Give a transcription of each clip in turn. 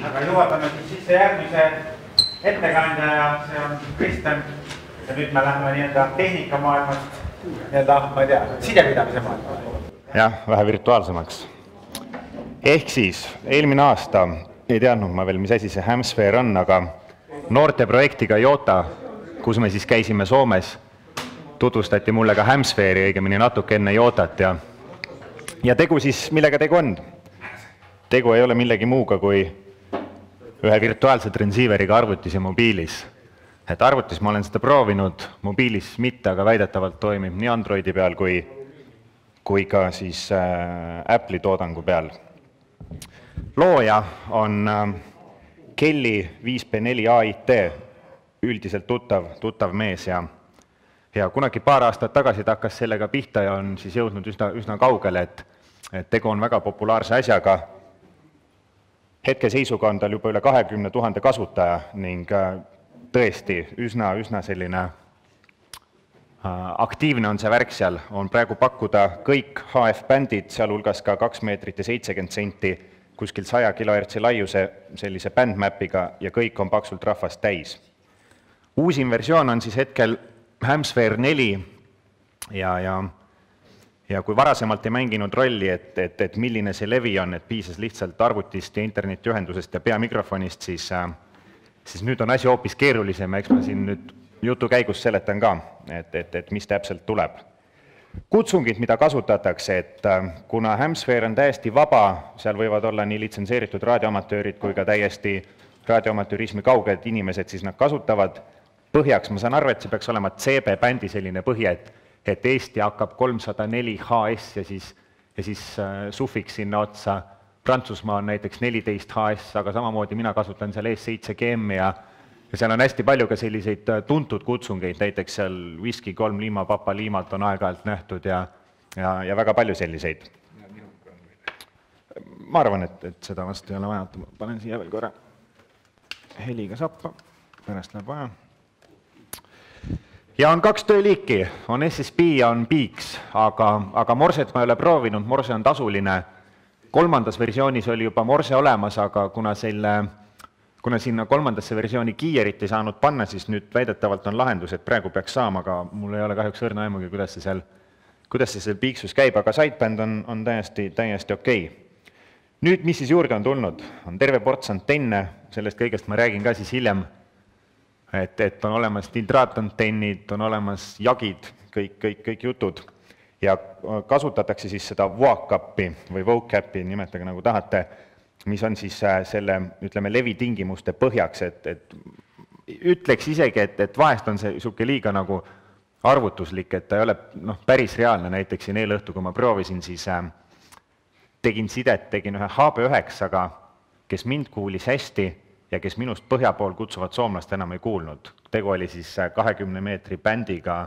aga juhatame siis järgmise ettekandja ja see on Kristjan. Ja nüüd me läheme nii- öelda tehnikamaailmast, nii- öelda, ma ei tea, sidepidamise maailma. Jah, vähe virtuaalsemaks. Ehk siis, eelmine aasta ei teadnud ma veel, mis asi see Hamsphere on, aga noorte projektiga Jota, kus me siis käisime Soomes, tutvustati mulle ka Hamsphere'i, õigemini natuke enne Jotat ja tegu siis, millega tegu on? Tegu ei ole millegi muuga kui ühe virtuaalse transceiveriga arvutis ja mobiilis. Et arvutis ma olen seda proovinud, mobiilis mitte, aga väidetavalt toimib nii Androidi peal kui ka siis Apple'i toodangu peal. Looja on Kelly 5P4 AIT, üldiselt tuttav mees ja kunagi paar aastat tagasi ta hakkas sellega pihta ja on siis jõudnud üsna kaugele, et tegu on väga populaarse asjaga. Hetkeseisuga on tal juba üle 20 000 kasutaja ning tõesti üsna selline aktiivne on see värk seal. On praegu pakkuda kõik HF-bändid, sealhulgas ka 2 meetrit ja 70 senti, kuskil 100 kHz laiuse sellise bändmapiga ja kõik on paksult rahvast täis. Uusim versioon on siis hetkel Hamsphere 4 ja kui varasemalt ei mänginud rolli, et milline see levi on, et piisas lihtsalt arvutist ja internetiühendusest ja peamikrofonist, siis nüüd on asi hoopis keerulisem ja eks ma siin nüüd jutu käigus seletan ka, et mis täpselt tuleb. Kutsungid, mida kasutatakse, et kuna Hamsphere on täiesti vaba, seal võivad olla nii litsenseeritud raadioamatöörid kui ka täiesti raadioamatöörismi kauged inimesed, siis nad kasutavad põhjaks, ma saan arvu, et see peaks olema CB-bändi selline põhi, et Eesti hakkab 304 HS ja siis sufiks sinna otsa. Prantsusmaa on näiteks 14 HS, aga samamoodi mina kasutan seal ES7GM ja seal on hästi palju ka selliseid tuntud kutsungeid, näiteks seal Whisky 3 Lima, Papa Limalt on aeg-ajalt nähtud ja väga palju selliseid. Ma arvan, et seda vastu ei ole vaja, panen siia veel korra heliga sappa, pärast läheb vaja. Ja on 2 tööliiki, on SSB ja on Beaks, aga Morset ma ei ole proovinud, Morse on tasuline. 3. versioonis oli juba Morse olemas, aga kuna sinna 3. versiooni kiierit ei saanud panna, siis nüüd väidetavalt on lahendus, et praegu peaks saama, aga mul ei ole kahjuks õrna aimugi, kuidas see seal Beaksus käib, aga sideband on täiesti okei. Nüüd, mis siis juurde on tulnud? On terve ports antenne, sellest kõigest ma räägin ka siis hiljem. Et on olemas tildraatantennid, on olemas jagid, kõik jutud ja kasutatakse siis seda VOAC-appi või VOAC-appi, nimetage nagu tahate, mis on siis selle, ütleme, levitingimuste põhjaks, et ütleks isegi, et vahest on see suke liiga nagu arvutuslik, et ta ei ole päris reaalne, näiteks siin eelõhtu, kui ma proovisin, siis tegin sidet, tegin ühe HB9-ga, kes mind kuulis hästi, ja kes minust põhja pool kutsuvat soomlast enam ei kuulnud. Tegu oli siis 20 meetri bändiga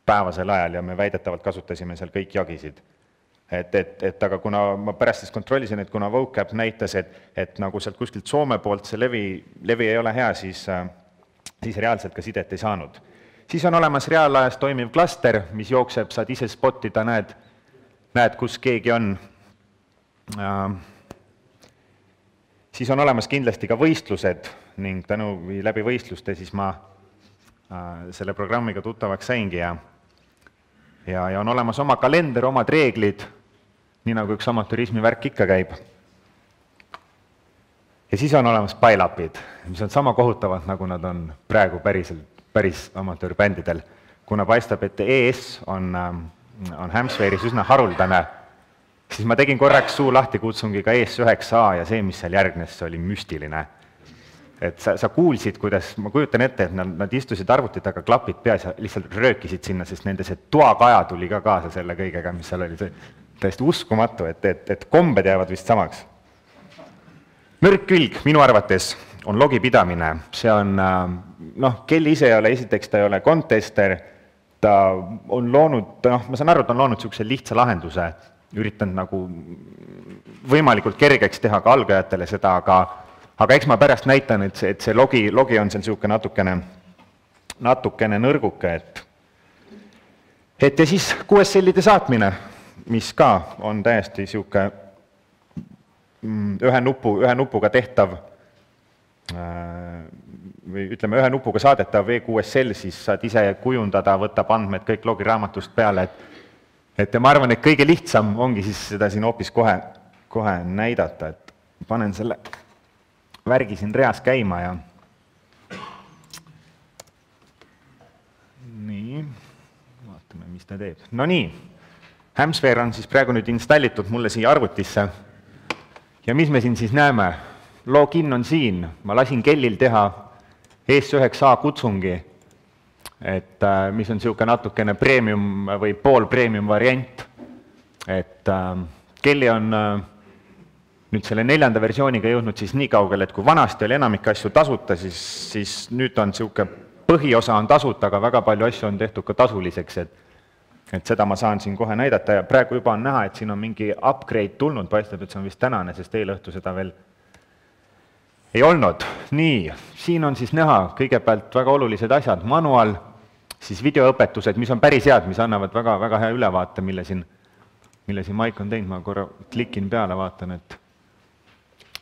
päevasel ajal ja me väidetavalt kasutasime seal kõik jagisid. Aga kuna ma pärast siis kontrollisin, et kuna VOAC-app näitas, et nagu sealt kuskilt Soome poolt see levi ei ole hea, siis reaalselt ka sidet ei saanud. Siis on olemas reaalajas toimiv klaster, mis jookseb, saad ise spottida, näed kus keegi on. Siis on olemas kindlasti ka võistlused ning läbi võistluste siis ma selle programmiga tuttavaks saingi ja on olemas oma kalender, omad reeglid, nii nagu üks amatürismi värk ikka käib. Ja siis on olemas pile-upid, mis on sama kohutavad, nagu nad on praegu päris amatöörbändidel. Kuna paistab, et ES on Hamsphere'is üsna haruldane, siis ma tegin korraks suu lahti kutsungiga ES9A ja see, mis seal järgnes, see oli müstiline. Et sa kuulsid, kuidas, ma kujutan ette, et nad istusid arvutit, aga klapid peas ja lihtsalt röökisid sinna, sest nende see toakaja tuli ka kaasa selle kõigega, mis seal oli. Täiesti uskumatu, et kombed jäävad vist samaks. Nõrk külg minu arvates on logipidamine. See on, Kelly ise ei ole, esiteks ta ei ole contester, ta on loonud, ma saan aru, et on loonud niisuguse lihtsa lahenduse, üritanud nagu võimalikult kergeks teha ka algajatele seda, aga eks ma pärast näitan, et see logi on seal niisugune natukene nõrguke, ja siis QSL-ide saatmine, mis ka on täiesti niisugune ühe nupuga tehtav või ütleme, ühe nupuga saadetav VQSL, siis saad ise kujundada, võtab andmed kõik logiraamatust peale, et ma arvan, et kõige lihtsam ongi siis seda siin hoopis kohe näidata, et panen selle värgi siin reas käima ja nii, vaatame, mis ta teeb. No nii, Hamsphere on siis praegu nüüd installitud mulle siia arvutisse ja mis me siin siis näeme? Login on siin, ma lasin kellil teha ES9A kutsungi, et mis on niisugune natukene premium või pool premium variant, et Kelly on nüüd selle 4. versiooniga jõudnud siis nii kaugele, et kui vanasti oli enamik asju tasuta, siis nüüd on niisugune põhiosa on tasuta, aga väga palju asju on tehtud ka tasuliseks, et seda ma saan siin kohe näidata ja praegu juba on näha, et siin on mingi upgrade tulnud, paistab, et see on vist tänane, sest eile õhtu seda veel ei olnud. Nii, siin on siis näha kõigepealt väga olulised asjad, manual, siis videoõpetused, mis on päris head, mis annavad väga hea ülevaate, mille siin Mike on teinud, ma korra klikin peale, vaatan,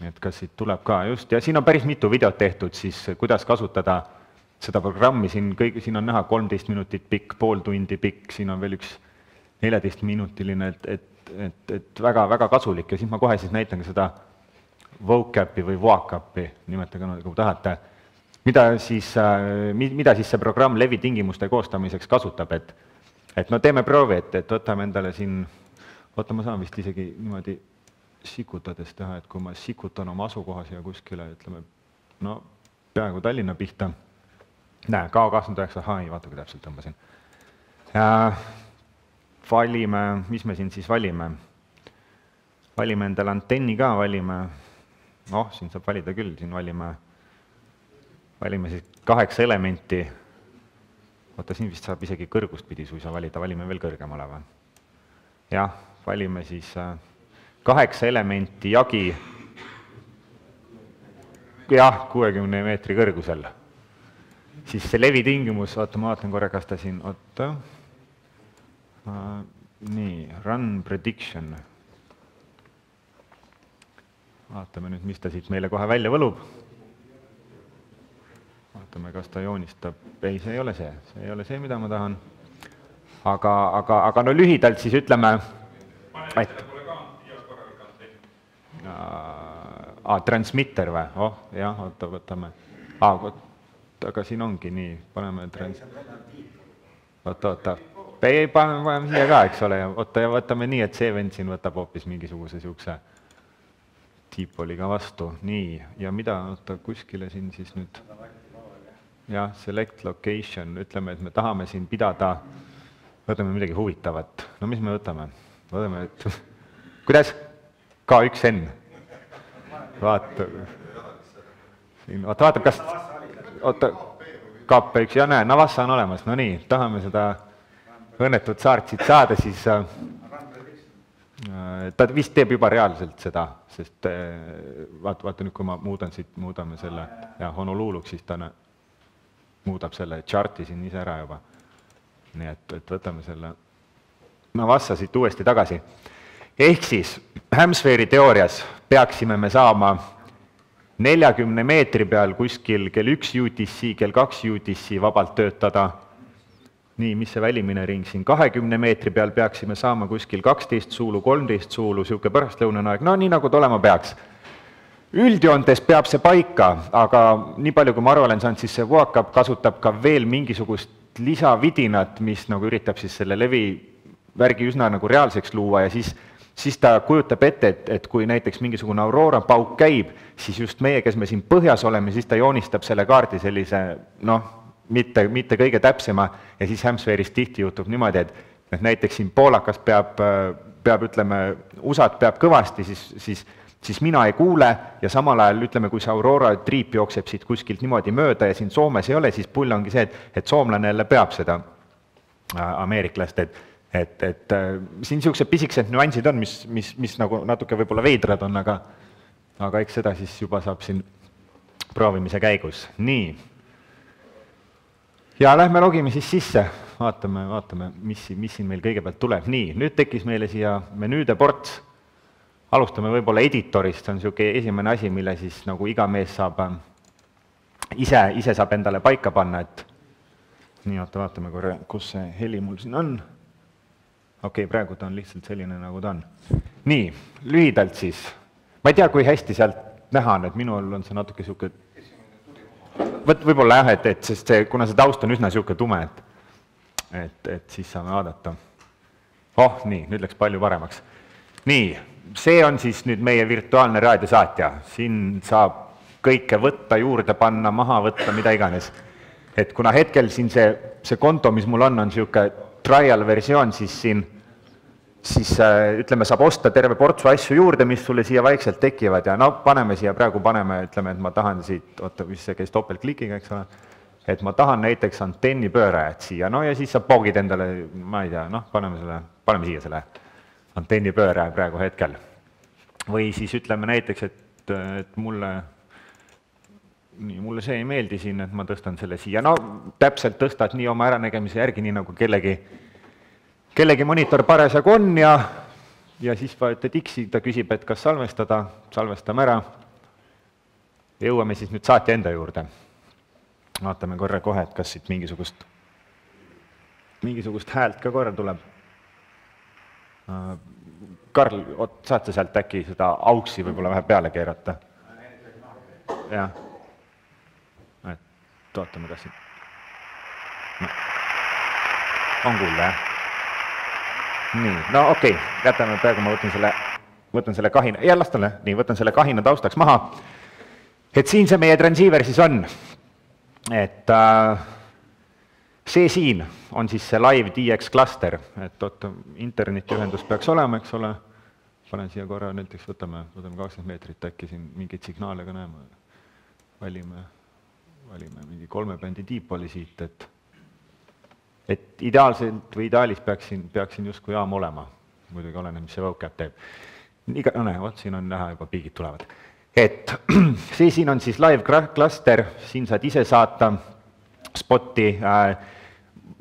et kas siit tuleb ka just, ja siin on päris mitu videot tehtud, siis kuidas kasutada seda programmi, siin on näha 13 minutit pikk, pool tundi pikk, siin on veel üks 14-minutiline, et väga kasulik ja siis ma kohe siis näitan ka seda vocab'i või vocab'i, nimetage nagu tahate, mida siis see programm levitingimuste koostamiseks kasutab, et no teeme proovi, et võtame endale siin, oota, ma saan vist isegi niimoodi sikutades teha, et kui ma sikutan oma asukoha siia kuskile, ütleme, no peaaegu Tallinna pihta, näe, K29, vaata kui täpselt tõmbasin. Valime, mis me siin siis valime? Valime endale antenni ka, valime, siin saab valida küll, siin valime siis 8 elementi, oota, siin vist saab isegi kõrgust pidi suisa valida, valime veel kõrgemale või? Jah, valime siis 8 elementi jagi, jah, 60 meetri kõrgusel. Siis see levitingimus, oota, ma vaatan korra, kas ta siin, oota, nii, run prediction. Vaatame nüüd, mis ta siit meile kohe välja võlub. Vaatame, kas ta joonistab. Ei, see ei ole see, mida ma tahan. Aga no lühidalt siis ütleme, et transmitter või? Jah, oota, võtame. Aga siin ongi nii, paneme oota. Paneme siia ka, eks ole, oota ja võtame nii, et see vend siin võtab hoopis mingisuguse siukse tiipoliga vastu, nii, ja mida, oota, kuskile siin siis nüüd, jah, select location, ütleme, et me tahame siin pidada, võtame midagi huvitavat, no mis me võtame? Võtame, et, kuidas? K1N. Vaata, vaatab, kas, oota, K1, ja näe, Navassa on olemas, no nii, tahame seda õnnetut saart siit saada, siis ta vist teeb juba reaalselt seda, sest vaata nüüd, kui ma muudame selle Honoluluks, siis ta muudab selle charti siin ise ära juba. Nii et võtame selle Navassa siit uuesti tagasi. Ehk siis Hamsphere'i teoorias peaksime me saama 40 meetri peal kuskil kell 1 UTC, kell 2 UTC vabalt töötada. Nii, mis see välimine ring siin? 20 meetri peal peaksime saama kuskil 12 suulu, 13 suulu, siuke pärastlõunane aeg, no nii nagu ta olema peaks. Üldjoontes peab see paika, aga nii palju, kui ma aru olen saanud, siis see VOACAP kasutab ka veel mingisugust lisavidinat, mis nagu üritab siis selle levivärgi üsna nagu reaalseks luua ja siis ta kujutab ette, et kui näiteks mingisugune Aurora pauk käib, siis just meie, kes me siin põhjas oleme, siis ta joonistab selle kaardi sellise, mitte kõige täpsema ja siis Hamsphere'is tihti juhtub niimoodi, et näiteks siin poolakas peab ütleme, USA-d peab kõvasti, siis mina ei kuule ja samal ajal ütleme, kui see Aurora triip jookseb siit kuskilt niimoodi mööda ja siin Soomes ei ole, siis pull ongi see, et soomlane jälle peab seda ameeriklast, et siin niisugused pisikesed nüansid on, mis nagu natuke võib-olla veidrad on, aga eks seda siis juba saab siin proovimise käigus. Nii. Ja lähme logime siis sisse, vaatame, mis siin meil kõigepealt tuleb. Nii, nüüd tekkis meile siia menüüde ports. Alustame võib-olla editorist, see on niisugune esimene asi, mille siis nagu iga mees saab ise saab endale paika panna, et nii, oota, vaatame korra, kus see heli mul siin on. Okei, praegu ta on lihtsalt selline, nagu ta on. Nii, lühidalt siis. Ma ei tea, kui hästi sealt näha on, et minul on see natuke siuke... Võib-olla jah, sest see, kuna see taust on üsna siuke tume, et siis saame vaadata. Nii, nüüd läks palju paremaks. Nii, see on siis nüüd meie virtuaalne raadiosaatja. Siin saab kõike võtta, juurde panna, maha võtta, mida iganes. Et kuna hetkel siin see konto, mis mul on siuke trial versioon, siis ütleme, saab osta terve portsu asju juurde, mis sulle siia vaikselt tekivad ja no paneme siia, praegu paneme, ütleme, et ma tahan siit, oota, mis see käis topeltklikiga, eks ole, et ma tahan näiteks antennipöörajat siia, no ja siis sa poogid endale, ma ei tea, noh, paneme siia selle antennipööraja praegu hetkel. Või siis ütleme näiteks, et mulle see ei meeldi siin, et ma tõstan selle siia, no täpselt tõstad nii oma äranägemise järgi, nii nagu kellegi monitor parasjagu on ja siis vajutad X-i, ta küsib, et kas salvestada, salvestame ära. Jõuame siis nüüd saatja enda juurde. Vaatame korra kohe, et kas siit mingisugust häält ka korra tuleb. Karl, saad sa sealt äkki seda auksi võib-olla vähe peale keerata? Jah. Ootame, kas siin... On kuulda, jah? Nii, no okei, jätame praegu, ma võtan selle kahina, ja las talle, nii, võtan selle kahina taustaks maha. Et siin see meie transceiver siis on, et see siin on siis see Live DX cluster, et oota, internetiühendus peaks olema, eks ole, panen siia korra, näiteks võtame 20 meetrit, äkki siin mingeid signaale ka näeme, valime mingi 3 bändi diipoli siit, et ideaalselt või ideaalis peaksin justkui jaam olema. Muidugi oleneb, mis see vocab teeb. Siin on näha, juba piigid tulevad. Et see siin on siis live cluster, siin saad ise saata spotti.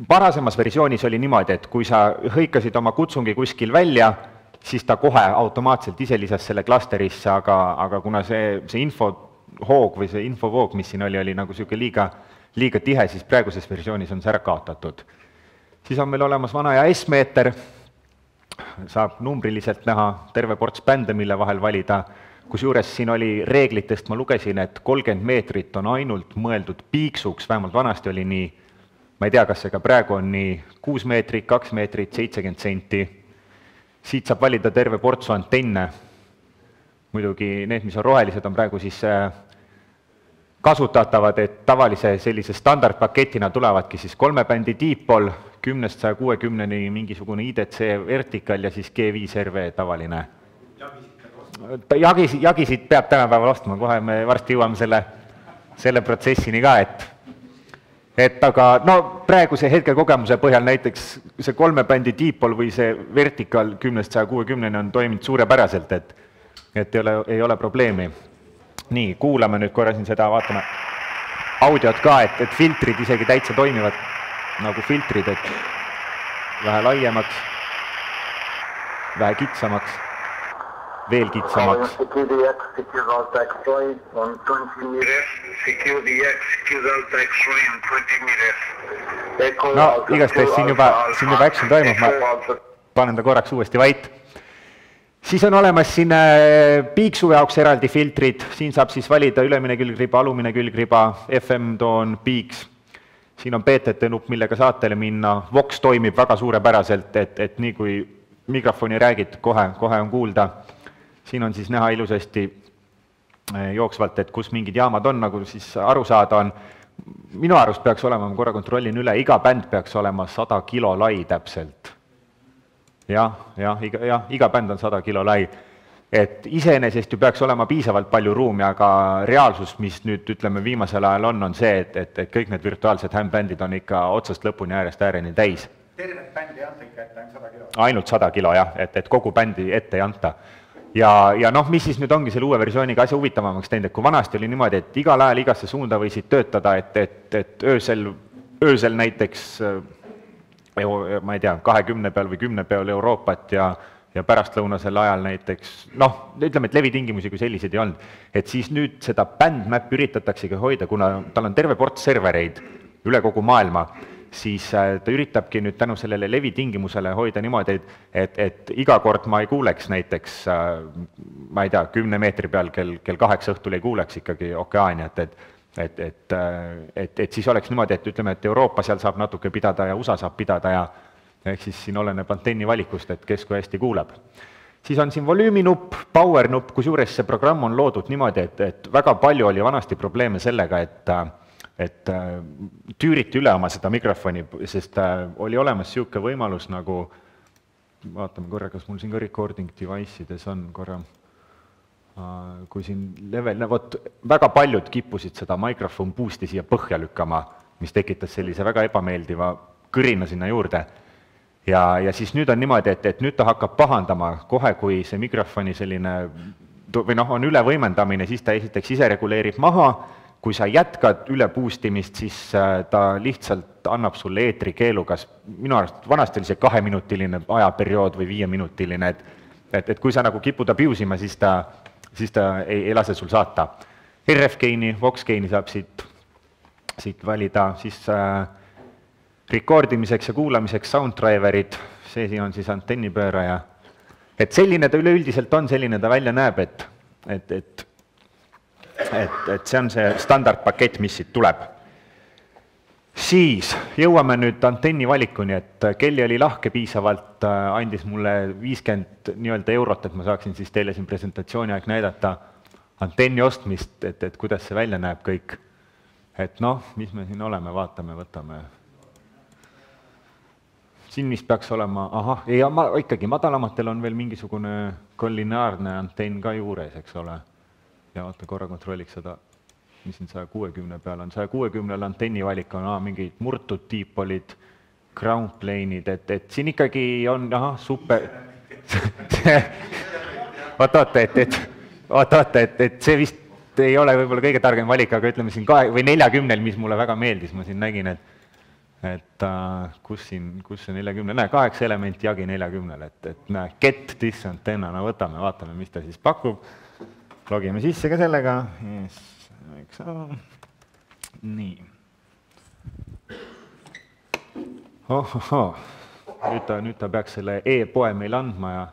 Varasemas versioonis oli niimoodi, et kui sa hõikasid oma kutsungi kuskil välja, siis ta kohe automaatselt ise lisas selle clusterisse, aga kuna see infohoog või see infovoog, mis siin oli nagu siuke liiga tihe, siis praeguses versioonis on see ära kaotatud. Siis on meil olemas vana ja S-meeter, saab numbriliselt näha terve ports bände, mille vahel valida, kus juures siin oli reeglitest, ma lugesin, et 30 meetrit on ainult mõeldud piiksuks, vähemalt vanasti oli nii, ma ei tea, kas see ka praegu on nii 6 meetrit, 2 meetrit, 70 senti. Siit saab valida terve portsu antenne. Muidugi need, mis on rohelised, on praegu siis kasutatavad, et tavalise sellise standardpaketina tulevadki siis 3 bändi diipol, 10-160-ni mingisugune IDC vertikal ja siis G5RV tavaline. Jagisid peab tänapäeval ostma, kohe me varsti jõuame selle protsessini ka, et aga no praeguse hetke kogemuse põhjal näiteks see 3 bändi diipol või see vertikal 10-160-ni on toiminud suurepäraselt, et ei ole probleemi. Nii, kuulame nüüd korra siin seda, vaatame audiot ka, et filtrid isegi täitsa toimivad nagu filtrid, et vähe laiemaks, vähe kitsamaks, veel kitsamaks. No igastahes siin juba action toimub, ma panen ta korraks uuesti vait. Siis on olemas siin piiksu jaoks eraldi filtrid, siin saab siis valida ülemine külgriba, alumine külgriba, FM-toon, piiks. Siin on PTT nupp, millega saatele minna, Vox toimib väga suurepäraselt, et nii kui mikrofoni räägid, kohe on kuulda. Siin on siis näha ilusasti jooksvalt, et kus mingid jaamad on, nagu siis aru saada on. Minu arust peaks olema, ma korra kontrollin üle, iga bänd peaks olema 100 kilo lai täpselt. Iga bänd on 100 kilo lai. Et iseenesest ju peaks olema piisavalt palju ruumi, aga reaalsus, mis nüüd ütleme viimasel ajal on see, et kõik need virtuaalsed hämbändid on ikka otsast lõpuni äärest ääreni täis. Tervet bändi ei anta ikka ette ainult 100 kilo? Ainult 100 kilo, jah, et kogu bändi ette ei anta. Ja noh, mis siis nüüd ongi selle uue versiooniga asja huvitavamaks teinud, et kui vanasti oli niimoodi, et igal ajal igasse suunda võisid töötada, et öösel näiteks, ma ei tea, 20 peal või 10 peal Euroopat ja ja pärastlõunasel ajal näiteks, noh, ütleme, et levitingimusi kui selliseid ei olnud, et siis nüüd seda bandmap'i üritataksegi hoida, kuna tal on terve ports servereid üle kogu maailma, siis ta üritabki nüüd tänu sellele levitingimusele hoida niimoodi, et iga kord ma ei kuuleks näiteks, ma ei tea, 10 meetri peal kell 8 õhtul ei kuuleks ikkagi okeaani, et siis oleks niimoodi, et ütleme, et Euroopa seal saab natuke pidada ja USA saab pidada ja ehk siis siin oleneb antenni valikust, et kes kui hästi kuuleb. Siis on siin volüüminupp, power nupp, kusjuures see programm on loodud niimoodi, et väga palju oli vanasti probleeme sellega, et tüüriti üle oma seda mikrofoni, sest oli olemas niisugune võimalus nagu, vaatame korra, kas mul siin ka recording device'ides on korra, kui siin level, vot väga paljud kippusid seda mikrofon boost'i siia põhja lükkama, mis tekitas sellise väga ebameeldiva kõrina sinna juurde. Ja siis nüüd on niimoodi, et nüüd ta hakkab pahandama kohe, kui see mikrofoni selline, või noh, on ülevõimendamine, siis ta esiteks ise reguleerib maha, kui sa jätkad üle boostimist, siis ta lihtsalt annab sulle eetrikeelu, kas minu arust vanasti oli see 2-minutiline ajaperiood või 5-minutiline, et kui sa nagu kipud abusima, siis ta ei lase sul saata. RF-geini, Vox-geini saab siit valida, siis rekordimiseks ja kuulamiseks sounddriverid, see siin on siis antennipööraja. Et selline ta üleüldiselt on, selline ta välja näeb, et see on see standardpakett, mis siit tuleb. Siis jõuame nüüd antenni valikuni, et Kelly oli lahke piisavalt, andis mulle 50 eurot, et ma saaksin siis teile siin presentatsiooni aeg näidata antenni ostmist, et kuidas see välja näeb kõik. Et noh, mis me siin oleme, vaatame, võtame. Siin mis peaks olema, ahah, ikkagi madalamatel on veel mingisugune kollineaarne antenn ka juures, eks ole. Ja vaata, korra kontrolliks seda, mis siin 160 peal on. 160 antenni valik on mingid murtud tiipolid, ground plane'id, et siin ikkagi on, super. Vaata, et see vist ei ole võib-olla kõige targem valik, aga ütleme siin 40, mis mulle väga meeldis, ma siin nägin, et kus see 40, näe, 8 elementi jagi 40, et näe, get this antenna, no võtame, vaatame, mis ta siis pakub. Logime sisse ka sellega. Nii. Nüüd ta peaks selle e-poe meil andma ja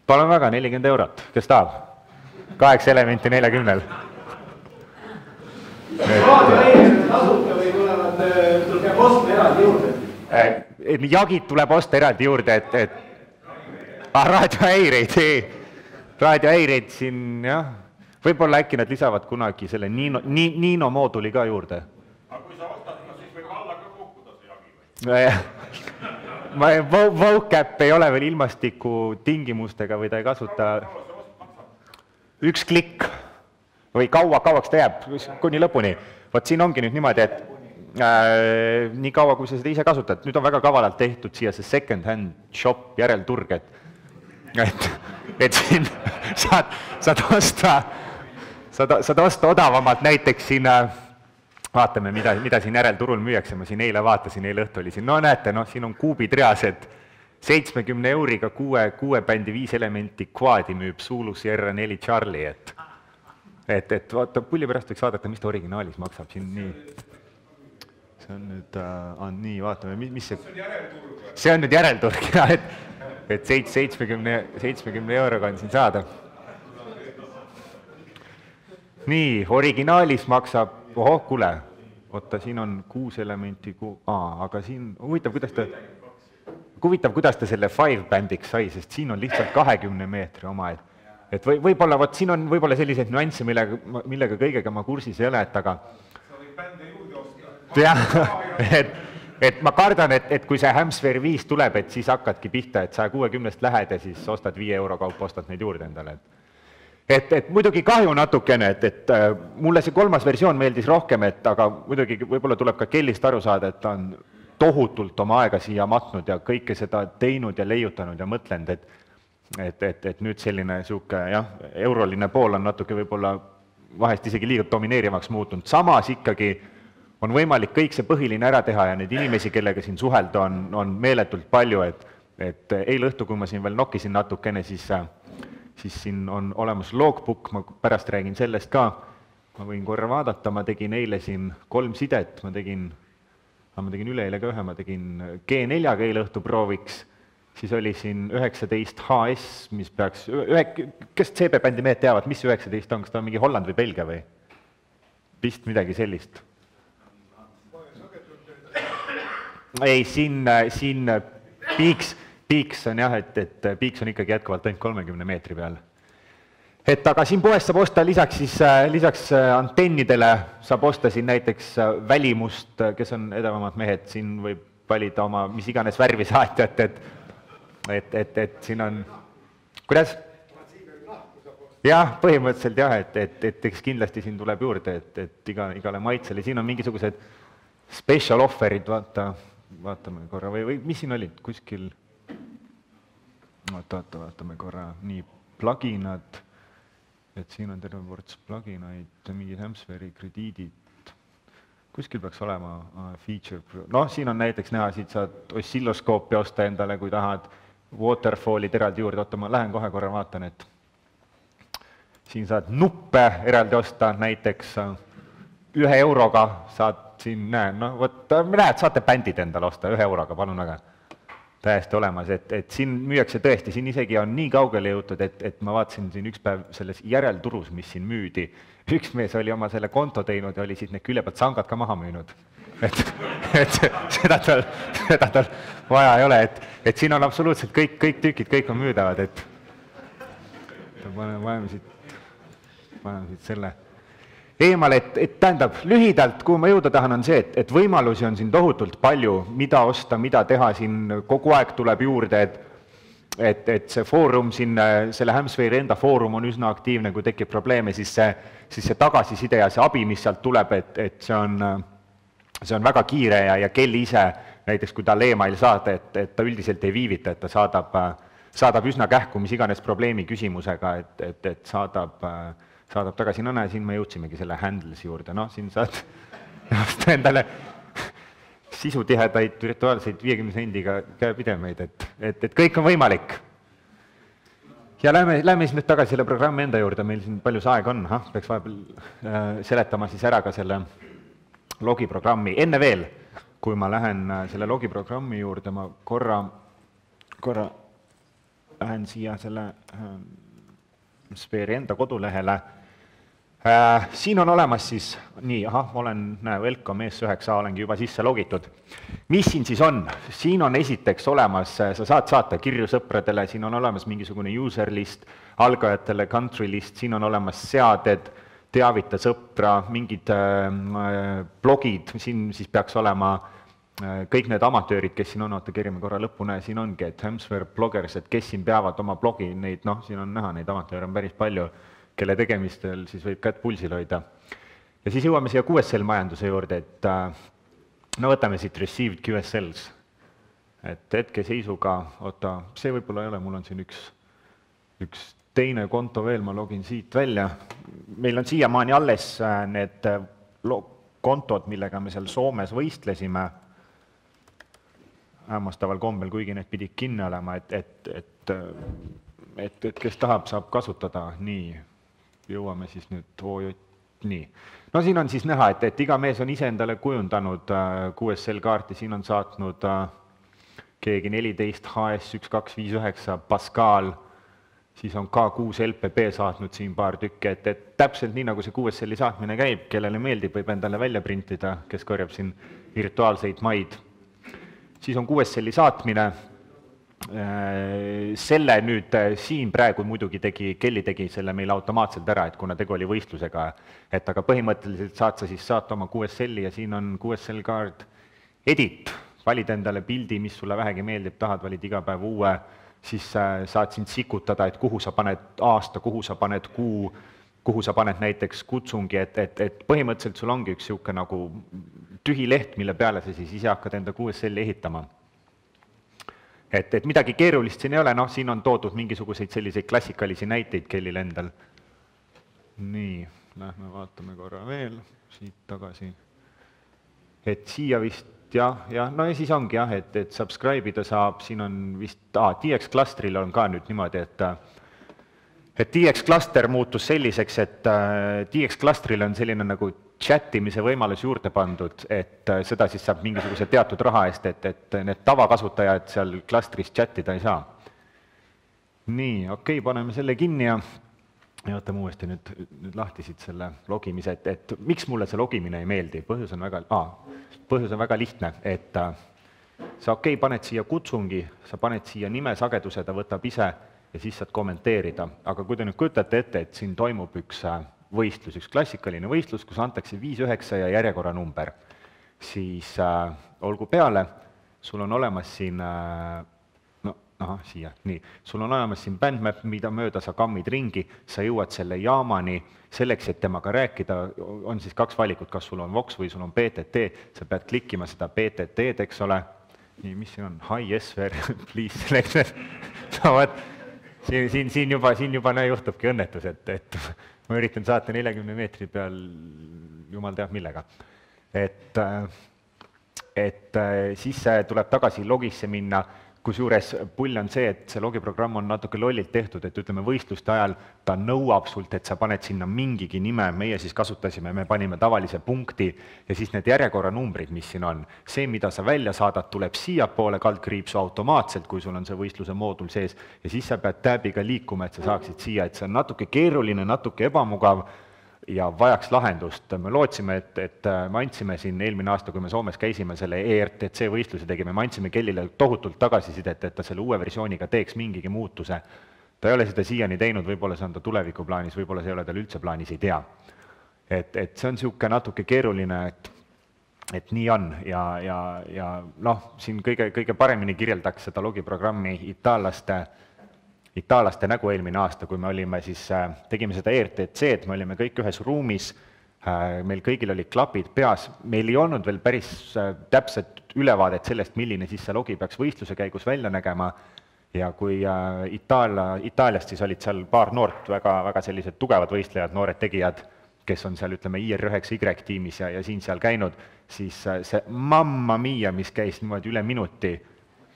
palun väga, 40 eurot, kes tahab? 8 elementi 40. Tuleb osta eraldi juurde. Jagid tuleb osta eraldi juurde, raadiohäireid siin, jah. Võib-olla äkki nad lisavad kunagi selle Nino mooduli ka juurde. Aga kui sa ostad, siis võib alla ka kukkuda see jagi või? Vocap ei ole veel ilmastiku tingimustega või ta ei kasuta üks klikk või kauaks ta jääb kuni lõpuni. Vot siin ongi nüüd niimoodi, et nii kaua, kui sa seda ise kasutad, nüüd on väga kavalalt tehtud siia see second hand shop, järelturg, et siin saad osta odavamalt näiteks siin, vaatame, mida siin järelturul müüakse, ma siin eile vaatasin, eile õhtu oli siin, no näete, siin on kuubid reas, et 70 euriga 6 bändi 5 elementi quadi müüb Zulu Sierra 4 Charlie, et vaata, pulli pärast võiks vaadata, mis ta originaalis maksab siin nii. See on nüüd, nii, vaatame, mis see... See on nüüd järelturg, et 70 euroga on siin saada. Nii, originaalis maksab, kuule, oota, siin on 6 elementi, aga siin, huvitav, kuidas ta selle 5-bändiks sai, sest siin on lihtsalt 20 meetri oma, et võib-olla, vot siin on võib-olla selliseid nüansse, millega kõigega ma kursis ei ole, et aga... Sa võid bände juurde osta. Jah, et ma kardan, et kui see Hamsphere 5 tuleb, et siis hakkadki pihta, et 160 lähed ja siis ostad 5 euro kaupa, ostad neid juurde endale. Et muidugi kahju natukene, et mulle see 3. versioon meeldis rohkem, aga muidugi võib-olla tuleb ka Kellist aru saada, et ta on tohutult oma aega siia matnud ja kõike seda teinud ja leiutanud ja mõtlenud, et nüüd selline euroline pool on natuke võib-olla vahest isegi liiga domineerivaks muutunud. Samas ikkagi on võimalik kõik see põhiline ära teha ja neid inimesi, kellega siin suhelda on meeletult palju, et eile õhtu, kui ma siin veel nokkisin natukene, siis siin on olemas logbook, ma pärast räägin sellest ka, ma võin korra vaadata, ma tegin eile siin 3 sidet, ma tegin üleeile ka ühe, ma tegin G4-ga eile õhtu prooviks, siis oli siin 19 HS, mis peaks, kes CB-bändi mehed teavad, mis 19 on, kas ta on mingi Holland või Belgia või? Vist midagi sellist. Ei, siin Peaks on jah, et Peaks on ikkagi jätkuvalt ainult 30 meetri peal. Et aga siin poes saab osta lisaks antennidele, saab osta siin näiteks välimust, kes on edevamad mehed, siin võib valida oma mis iganes värvisaatjat, et siin on, kuidas? Jah, põhimõtteliselt jah, et eks kindlasti siin tuleb juurde, et igale maitsele, siin on mingisugused special offerid, vaatame korra, või mis siin olid, kuskil, vaatame korra, nii, pluginad, et siin on terve ports pluginaid, mingid Hemspheri krediidid, kuskil peaks olema feature, noh, siin on näiteks näha, siit saad oscilloskoopi osta endale, kui tahad, waterfallid eraldi juurde, oota, ma lähen kohe korra vaatan, et siin saad nuppe eraldi osta, näiteks 1 euroga saad siin, no vot, näed, saate bändid endale osta 1 euroga, palun väga, täiesti olemas, et siin müüakse tõesti, siin isegi on nii kaugele jõutud, et ma vaatasin siin üks päev selles järelturus, mis siin müüdi, üks mees oli oma selle konto teinud ja oli siis need külje pealt sangad ka maha müünud. Et seda tal vaja ei ole, et siin on absoluutselt kõik tükid, kõik on müüdavad, et paneme siit selle eemale, et tähendab, lühidalt, kuhu ma jõuda tahan, on see, et võimalusi on siin tohutult palju, mida osta, mida teha, siin kogu aeg tuleb juurde, et see foorum siin, selle Hemspheri enda foorum on üsna aktiivne, kui tekib probleeme, siis see tagasiside ja see abi, mis sealt tuleb, et see on väga kiire ja Kelly ise, näiteks kui tal email saada, et ta üldiselt ei viivita, et ta saadab üsna kähku mis iganes probleemi küsimusega, et saadab tagasi, no näe, siin me jõudsimegi selle handles juurde, noh, siin saad osta endale sisutihedaid virtuaalseid 50 sendiga käepidemeid, et kõik on võimalik. Ja lähme siis nüüd tagasi selle programmi enda juurde, meil siin palju see aeg on, peaks vahepeal seletama siis ära ka selle logiprogrammi. Enne veel, kui ma lähen selle logiprogrammi juurde, ma korra lähen siia selle Hemspheri enda kodulehele. Siin on olemas siis, nii, olen, welcome ES9A, olengi juba sisse logitud. Mis siin siis on? Siin on esiteks olemas, sa saad saata kirju sõpradele, siin on olemas mingisugune user list, algajatele country list, siin on olemas seaded, teavita sõpra, mingid blogid, siin siis peaks olema kõik need amatöörid, kes siin on, oota, kerime korra lõpune, siin ongi, et Hemspheri bloggers, et kes siin peavad oma blogi, neid, noh, siin on näha, neid amatööre on päris palju, kelle tegemistel siis võib kätt pulsil hoida. Ja siis jõuame siia QSL majanduse juurde, et no võtame siit received QSLs, et hetkeseisuga, oota, see võib-olla ei ole, mul on siin üks teine konto veel, ma login siit välja, meil on siiamaani alles need kontod, millega me seal Soomes võistlesime, hämmastaval kombel, kuigi need pidid kinni olema, et kes tahab, saab kasutada, nii, jõuame siis nüüd nii. No siin on siis näha, et iga mees on ise endale kujundanud QSL-kaarti, siin on saatnud keegi 14 HS1259 Pascal, siis on K6 LPP saatnud siin paar tükki, et täpselt nii, nagu see QSL-i saatmine käib, kellele meeldib, võib endale välja printida, kes korjab siin virtuaalseid maid. Siis on QSL-i saatmine, selle nüüd siin praegu muidugi Kelly tegi selle meile automaatselt ära, et kuna tegu oli võistlusega, et aga põhimõtteliselt saad sa siis saata oma QSL-i ja siin on QSL card edit, valid endale pildi, mis sulle vähegi meeldib, tahad, valid iga päev uue, siis saad siin sikutada, et kuhu sa paned aasta, kuhu sa paned kuu, kuhu sa paned näiteks kutsungi, et põhimõtteliselt sul ongi üks siuke nagu tühi leht, mille peale sa siis ise hakkad enda QSL-i ehitama. Et midagi keerulist siin ei ole, noh, siin on toodud mingisuguseid selliseid klassikalisi näiteid Kellil endal. Nii, lähme vaatame korra veel, siit tagasi. et siia vist jah, no ja siis ongi jah, et subscribe ida saab, siin on vist, DX Clusteril on ka nüüd niimoodi, et DX Cluster muutus selliseks, et DX Clusteril on selline nagu chatimise võimalus juurde pandud, et seda siis saab mingisuguse teatud raha eest, et need tavakasutajad seal klastris chatida ei saa. Nii, okei, paneme selle kinni ja võtame uuesti nüüd lahti siit selle logimise, et miks mulle see logimine ei meeldi, põhjus on väga lihtne, et sa paned siia kutsungi, sa paned siia nime sageduse, ta võtab ise ja siis saad kommenteerida, aga kui te nüüd kujutate ette, et siin toimub üks võistlus, üks klassikaline võistlus, kus antakse 5, 9 ja järjekorranumber, siis olgu peale, sul on olemas siin siia, nii. Sul on olemas siin bandmap, mida mööda sa kammid ringi, sa jõuad selle jaamani, selleks, et temaga rääkida, on siis 2 valikut, kas sul on Vox või sul on BTT, sa pead klikkima seda BTT-d, eks ole, nii, mis siin on, hi, yes, please select, siin juba juhtubki õnnetus, et ma üritan saata 40 meetri peal, jumal teab millega, et siis tuleb tagasi logisse minna, kusjuures pull on see, et see logiprogramm on natuke lollilt tehtud, et ütleme võistluste ajal ta nõuab sult, et sa paned sinna mingigi nime, meie siis kasutasime, me panime tavalise punkti ja siis need järjekorranumbrid, mis siin on, see, mida sa välja saadad, tuleb siiapoole kaldkriipsu automaatselt, kui sul on see võistluse moodul sees ja siis sa pead täbiga liikuma, et sa saaksid siia, et see on natuke keeruline, natuke ebamugav ja vajaks lahendust. Me lootsime, et me andsime siin eelmine aasta, kui me Soomes käisime selle ERTC võistluse tegime, me andsime Kellile tohutult tagasisidet, et ta selle uue versiooniga teeks mingigi muutuse. Ta ei ole seda siiani teinud, võib-olla see on ta tulevikuplaanis, võib-olla see ei ole tal üldse plaanis, ei tea. Et see on niisugune natuke keeruline, et nii on ja noh, siin kõige paremini kirjeldaks seda logiprogrammi itaallaste nägu eelmine aasta, kui me olime siis, tegime seda ERTC-d, me olime kõik ühes ruumis, meil kõigil olid klapid peas, meil ei olnud veel päris täpset ülevaadet sellest, milline siis see logi peaks võistluse käigus välja nägema ja kui Itaaliast siis olid seal paar noort, väga sellised tugevad võistlejad, noored tegijad, kes on seal, ütleme, IR9Y tiimis ja siin-seal käinud, siis see mamma mia, mis käis niimoodi üle minuti,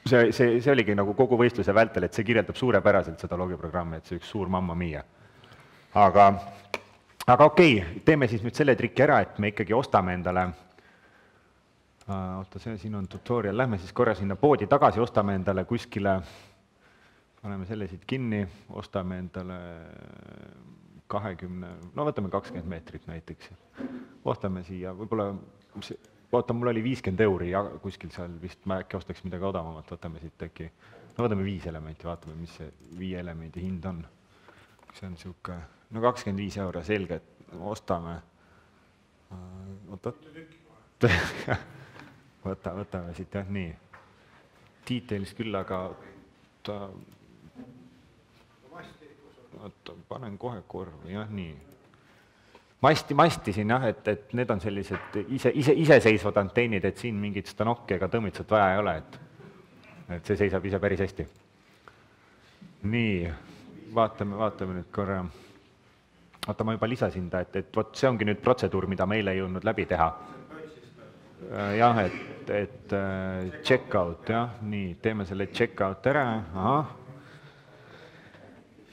see oligi nagu kogu võistluse vältel, et see kirjeldab suurepäraselt seda logiprogrammi, et see üks suur mamma mia. Aga okei, teeme siis nüüd selle triki ära, et me ikkagi ostame endale, siin on tutorial, lähme siis korra sinna poodi tagasi, ostame endale kuskile, paneme selle siit kinni, ostame endale võtame 20 meetrit näiteks, ostame siia, võib-olla mul oli 50 € ja kuskil seal vist ma äkki ostaks midagi odavamat, võtame siit äkki, võtame 5 elementi, vaatame, mis see 5 elemendi hind on. See on niisugune, 25 €, selge, et ostame. Võtame siit jah, nii. Details küll, aga panen kohe korvi, jah, nii. Masti siin jah, et need on sellised iseseisvad antennid, et siin mingit stanokki ega tõmmitsat vaja ei ole, et see seisab ise päris hästi. Nii, vaatame nüüd korra. Vaata, ma juba lisasin ta, et vot see ongi nüüd protseduur, mida meile ei jõudnud läbi teha. Jah, et checkout, jah, nii, teeme selle checkout ära,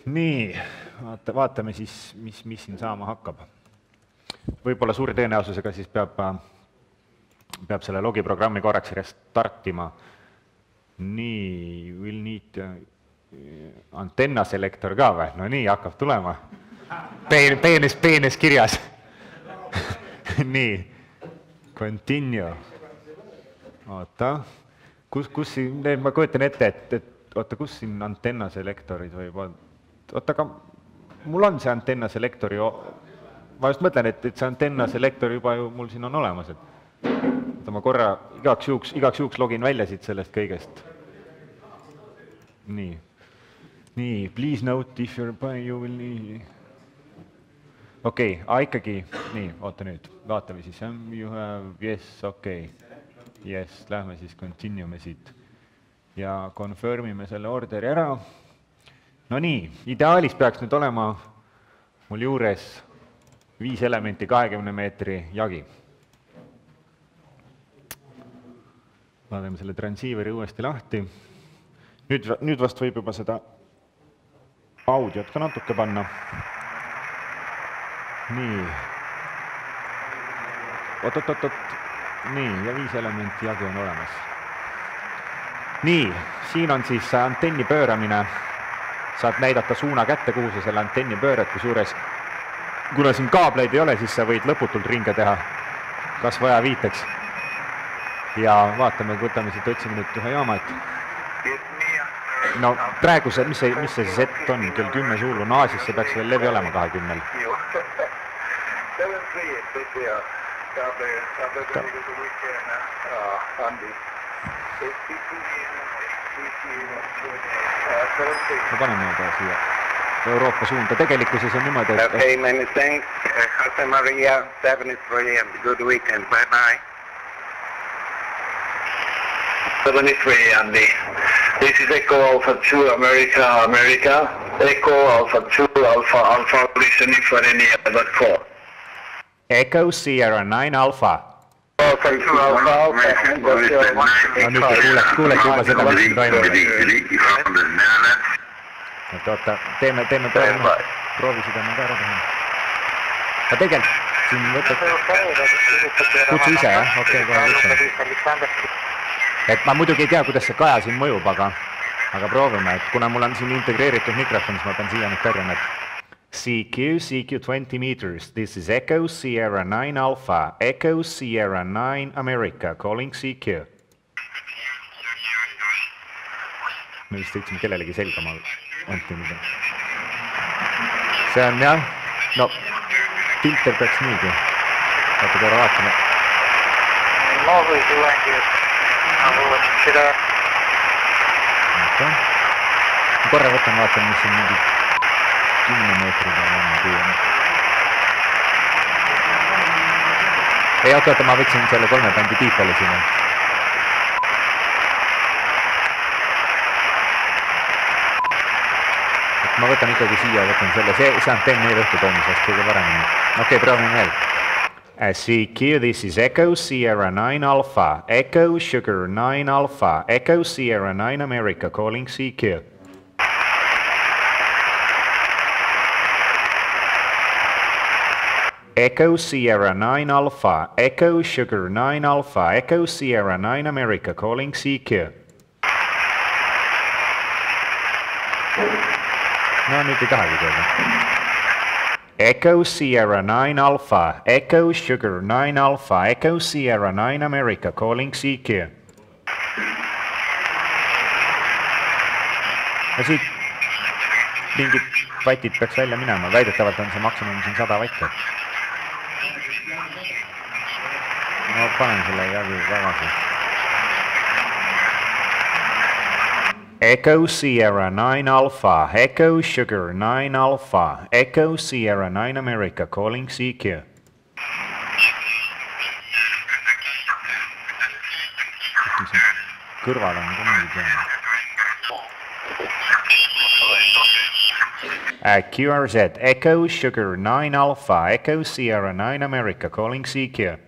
Nii, vaatame siis, mis siin saama hakkab. Võib-olla suure tõenäosusega siis peab selle logiprogrammi korraks restartima. Nii, will need antenna selektor ka või? No nii, hakkab tulema. Peenes kirjas. Nii, continue. Oota, kus siin, ma kujutan ette, et oota, kus siin antenna selektorid võib olla? Oota, aga mul on see antenna selektori, ma just mõtlen, et see antenna selektor juba ju mul siin on olemas, et ma korra igaks juhuks login välja siit sellest kõigest. Nii, please note if you will need. Okei, ikkagi, nii, oota nüüd, vaatame siis, you have, yes, okei. Yes, lähme siis continue'me siit ja confirmime selle orderi ära. No nii, ideaalis peaks nüüd olema mul juures 5 elementi 20 meetri jagi. laadime selle transiiveri uuesti lahti. Nüüd vast võib juba seda audiot ka natuke panna. Nii. Oot. Nii, ja 5 elementi jagi on olemas. Nii, siin on siis antenni pööramine. Saad näidata suuna kätte, kuhu sa selle antenni pöörad, kusjuures kuna siin kaableid ei ole, siis sa võid lõputult ringe teha, kas vaja viiteks. Ja vaatame, võtame siit, otsime nüüd ühe jaama, et no praegu see, mis see set on, kell 10 suulu, no Aasias see peaks veel levi olema 20. Ma panen juba siia Euroopa suunda, tegelikkuses on niimoodi, et... Okay, many thanks. Jose Maria, 73, and good weekend. Bye-bye. 73, Andy. This is Echo Alpha 2, America. Echo Alpha 2, Alpha, listening for any other call. Echo Sierra 9 Alpha. Alpha 2, Alpha. No nüüd kuulete juba seda, mis siin toimub. Et oota, teeme proovisideme ka ära teha. Aga tegelikult siin võtad... Kutsu ise, jah? Okei, kohe kutsun. Et ma muidugi ei tea, kuidas see kaja siin mõjub, aga proovime, et kuna mul on siin integreeritud mikrofon, siis ma pean siia nüüd pärjama, et CQ 20 meters, this is Echo Sierra 9 Alpha, Echo Sierra 9 America, calling CQ. Me vist võiksime kellelegi selgama antenniga. See on jah, no filter peaks niigi. Vaata korra vaatame. Ma või tulengi, ma võtan seda. Korra võtan, vaatan, mis siin mingi 10 meetriga on kuulama. Ei, oota, ma võtsin selle 3 bändi tiipali sinna. Ma võtan ikkagi siia, võtan selle, see antenn ei õhtu toimis vast kõige paremini. Okei, proovime veel. CQ, this is Echo Sierra 9 Alpha, Echo Sugar 9 Alpha, Echo Sierra 9 America, calling CQ. Echo Sierra 9 Alpha, Echo Sugar 9 Alpha, Echo Sierra 9 America, calling CQ. No nüüd ei tahagi teada. Echo Sierra 9 Alpha, Echo Sugar 9 Alpha, Echo Sierra 9 America, calling CQ. Ja siit mingid vatid peaks välja minema, väidetavalt on see maksimum siin 100 vatti. No panen selle jagi tagasi. Echo Sierra 9 Alpha, Echo Sugar 9 Alpha, Echo Sierra 9 America, calling CQ. Kõrval on ka mingi teema. QRZ, Echo Sugar 9 Alpha, Echo Sierra 9 America, calling CQ.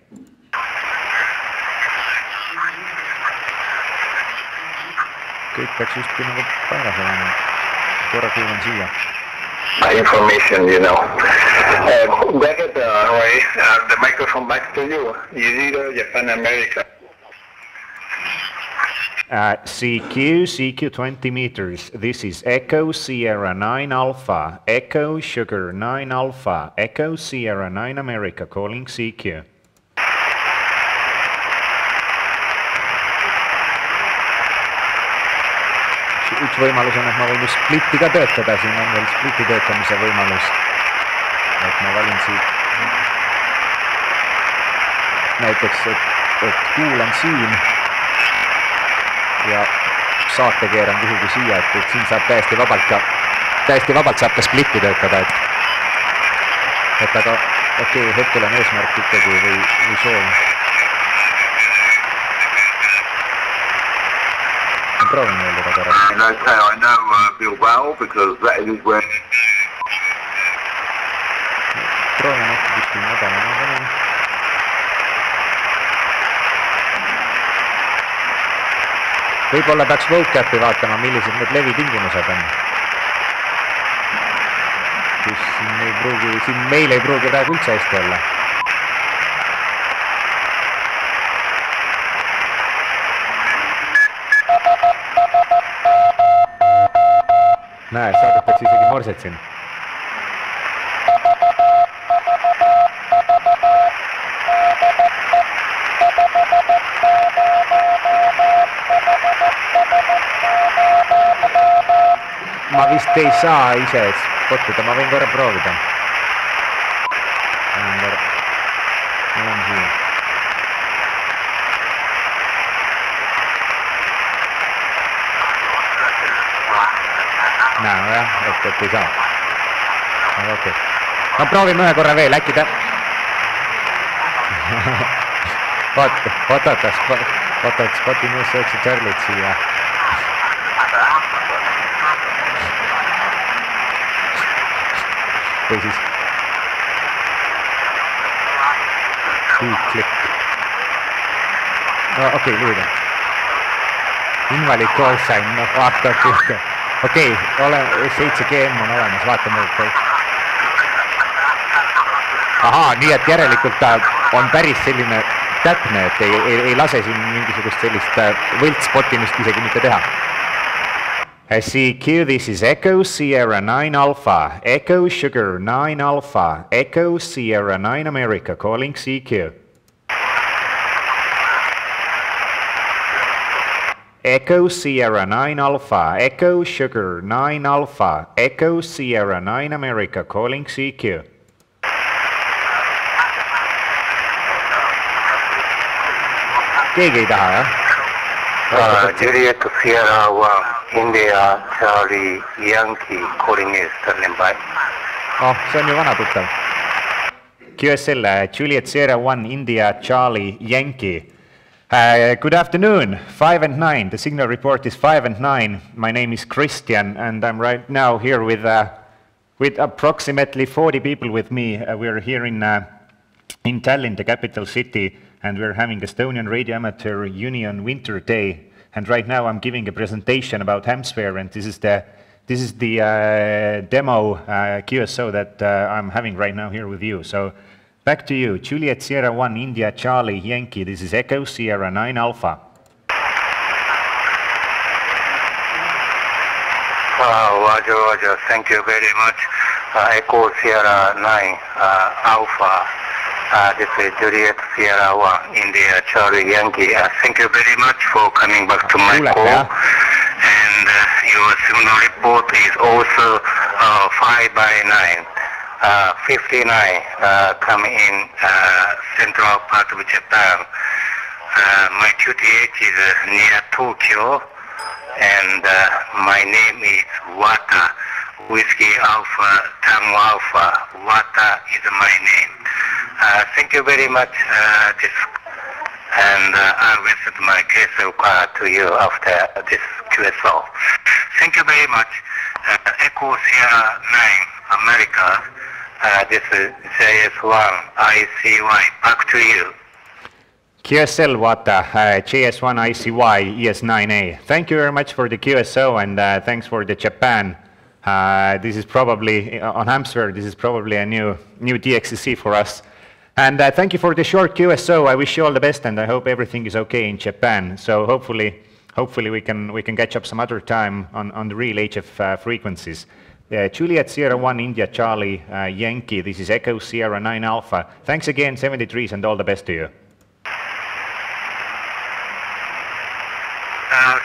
Kõik peaks just nagu paigas olema. Korra kuulen siia. Information, you know. Back at the microphone back to you. Euro, Japan, America. CQ 20 meters. This is Echo Sierra 9 Alpha, Echo Sugar 9 Alpha, Echo Sierra 9 America, calling CQ. Üks võimalus on, et ma võin just splitti ka töötada, siin on veel splitti töötamise võimalus. Et ma valin siit näiteks, et kuulan siin ja saate keeran kuhugi siia, et siin saab täiesti vabalt saab ka splitti töötada, et aga okei, hetkel on eesmärk ikkagi või soov. Proovin veel seda korra. I know Bilbao because that is where... Proovin äkki kuskil madalama panen. võib-olla peaks VocaP'i vaatama, millised need levitingimused on. Kus siin meil ei pruugi praegu üldse hästi olla. Näe, saadetakse isegi morset siin. Ma vist ei saa ise spotida, ma võin korra proovida. Mul on siin. Näe, jah, et ei saa. Aga okei. No proovime ühe korra veel, äkki Vaata, spotin just üheksa Charlie't siia. Või siis klikk. No okei, lüüda. Invalid call sign, no vaata ühte. Okei, 7GM on olemas, vaatame. Ahaa, nii et järelikult ta on päris selline täpne, et ei lase siin mingisugust sellist võltspotimist isegi mitte teha. CQ, this is Echo Sierra 9 Alpha, Echo Sugar 9 Alpha, Echo Sierra 9 America, calling CQ. Echo Sierra 9 Alpha, Echo Sugar 9 Alpha, Echo Sierra 9 America, calling CQ. Keegi ei taha, jah? Juliet Sierra 1, India, Charlie, Yankee, calling is standing by. Oh, see on ju vana tuttav. QSL, Juliet Sierra 1, India, Charlie, Yankee. Good afternoon, 5 and 9. The signal report is 5 and 9. My name is Christian, and I'm right now here with approximately 40 people with me. We're here in Tallinn, the capital city, and we're having Estonian Radio Amateur Union Winter Day. And right now I'm giving a presentation about Hamsphere, and this is the demo QSO that I'm having right now here with you. So back to you, Juliet Sierra 1, India, Charlie, Yankee. This is Echo Sierra 9 Alpha. Roger, thank you very much. Echo Sierra 9 Alpha. This is Juliet Sierra 1, India, Charlie, Yankee. Thank you very much for coming back to my call. And your signal report is also 5 by 9. 59 coming in central part of Japan. My QTH is near Tokyo, and my name is Wata, Whiskey Alpha, Tango Alpha. Wata is my name. Thank you very much, and I'll visit my QSO card to you after this QSO. Thank you very much. Echo Sierra 9 America. This is JS1 ICY. Back to you. QSL Wata, JS1 ICY ES9A. Thank you very much for the QSO, and thanks for the Japan. This is probably, on Hamsphere, this is probably a new DXCC for us. And thank you for the short QSO. I wish you all the best, and I hope everything is okay in Japan. So hopefully we can catch up some other time on the real HF frequencies. Juliet Sierra 1, India, Charlie, Yankee. This is Echo Sierra 9 Alpha. Thanks again, 73s, and all the best to you.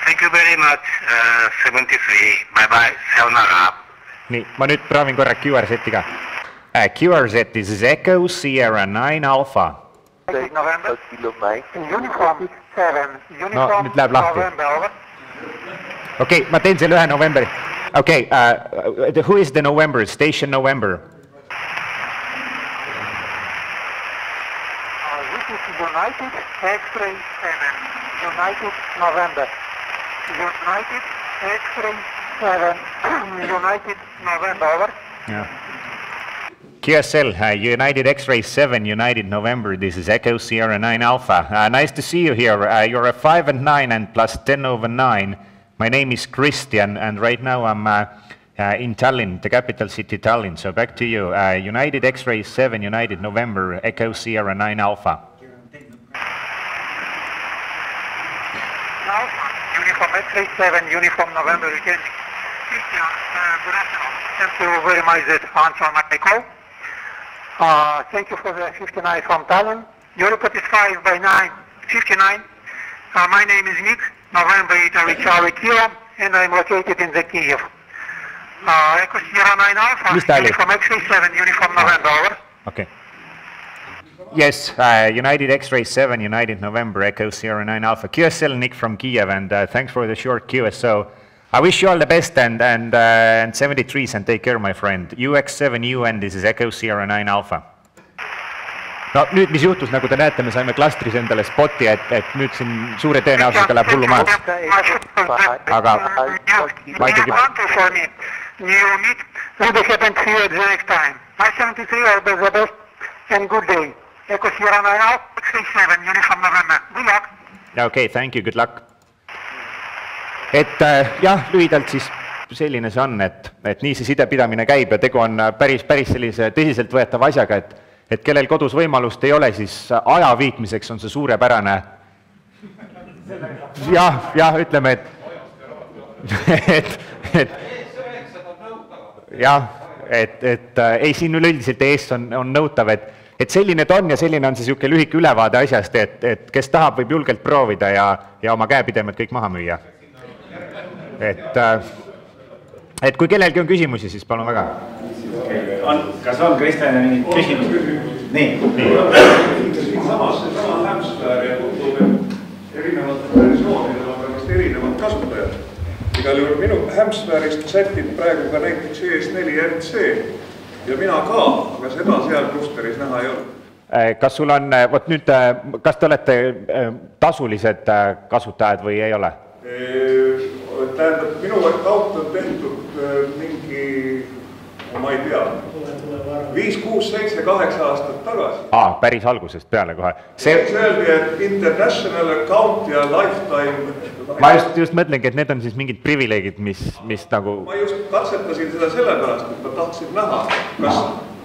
Thank you very much, 73. Bye-bye, sayonara. Nii, ma nüüd proovin korra QRZ-i ka. QRZ, this is Echo Sierra 9 Alpha. November. Uniform 7. No, nüüd läheb lahti. Okei, ma teen selle 1 novembri. Okei, who is the November? Station November. This is United X-Ray 7. United November. United X-Ray 7. United November, over. Yeah. QSL, United X-Ray 7, United November, this is Echo Sierra 9 Alpha. Nice to see you here. You're a 5 and 9 and plus 10 over 9. My name is Christian, and right now I'm in Tallinn, the capital city Tallinn. So back to you. United X-Ray 7, United November, Echo Sierra 9 Alpha. Uniform X-Ray 7, Uniform November, again. Christian, good afternoon. Thank you very much that answer my call. Thank you for the 59 from Tallinn. Your report is 5 by 9, 59. My name is Nick, November Italy Charlie Kilo, and I'm located in the Kiev. Echo Sierra 9 Alpha, Uniform X-Ray 7, Uniform November, over. Okay. Yes, United X-Ray 7, United November, Echo Sierra 9 Alpha. QSL Nick from Kiev, and thanks for the short QSO. I wish you all the best, and 73s, and take care, my friend. UX7UN, this is Echo Sierra 9 Alpha. No nüüd, mis juhtus, nagu te näete, me saime klastris endale spoti, et nüüd siin suure tõenäosusega läheb hullumajaks. Aga ma ikkagi... Okay, thank you, good luck. Et jah, lühidalt siis selline see on, et nii see sidepidamine käib ja tegu on päris sellise tõsiseltvõetava asjaga, et kellel kodus võimalust ei ole, siis aja viitmiseks on see suurepärane. Jah, ütleme, et ei, siin üleüldiselt ees on nõutav, et selline ta on ja selline on see siuke lühike ülevaade asjast, et kes tahab, võib julgelt proovida ja oma käepidemed kõik maha müüa. Et kui kellelgi on küsimusi, siis palun väga. Kas on Kristjanile mingid küsimusi? Nii. Samas Hamsfäär ja tundub, et erinevatel versioonidel on vast erinevad kasutajad. Igal juhul minu Hamsfäärist sätib praegu ka näiteks ES4RC ja mina ka, aga seda seal klusteris näha ei ole. Kas sul on, nüüd, kas te olete tasulised kasutajad või ei ole? Tähendab, minu kaut on tehtud mingi, ma ei tea, 5, 6, 7, 8 aastat tagasi. Päris algusest peale kohe. See öeldi, et international account ja lifetime... Ma just mõtlengi, et need on siis mingid privileegid, mis nagu... Ma just katsetasin seda sellepärast, et ma tahtsin näha, kas...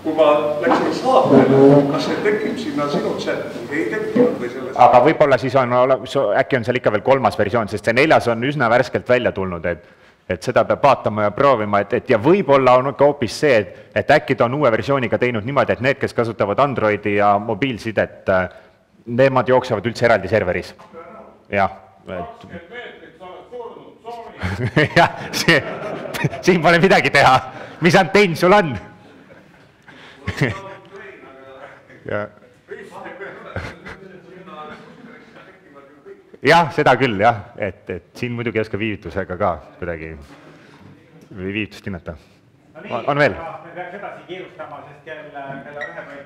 Kui ma läksin saatele, kas see tekib sinna sinu chat, ei tekkinud või sellest? Aga võib-olla siis äkki on seal ikka veel 3. versioon, sest see 4. on üsna värskelt välja tulnud, et seda peab vaatama ja proovima, ja võib-olla on ka hoopis see, et äkki ta on uue versiooniga teinud niimoodi, et need, kes kasutavad Androidi ja mobiilsidet, nemad jooksevad üldse eraldi serveris. Jah. 20 meetrit sa oled surnud, soovi. Jah, siin pole midagi teha. Mis antenn sul on? Jah, seda küll, jah, et siin muidugi ei oska viivitusega ka kuidagi viivitust hinnata. On veel? Me peaks edasi kiirustama, sest kell 1 võib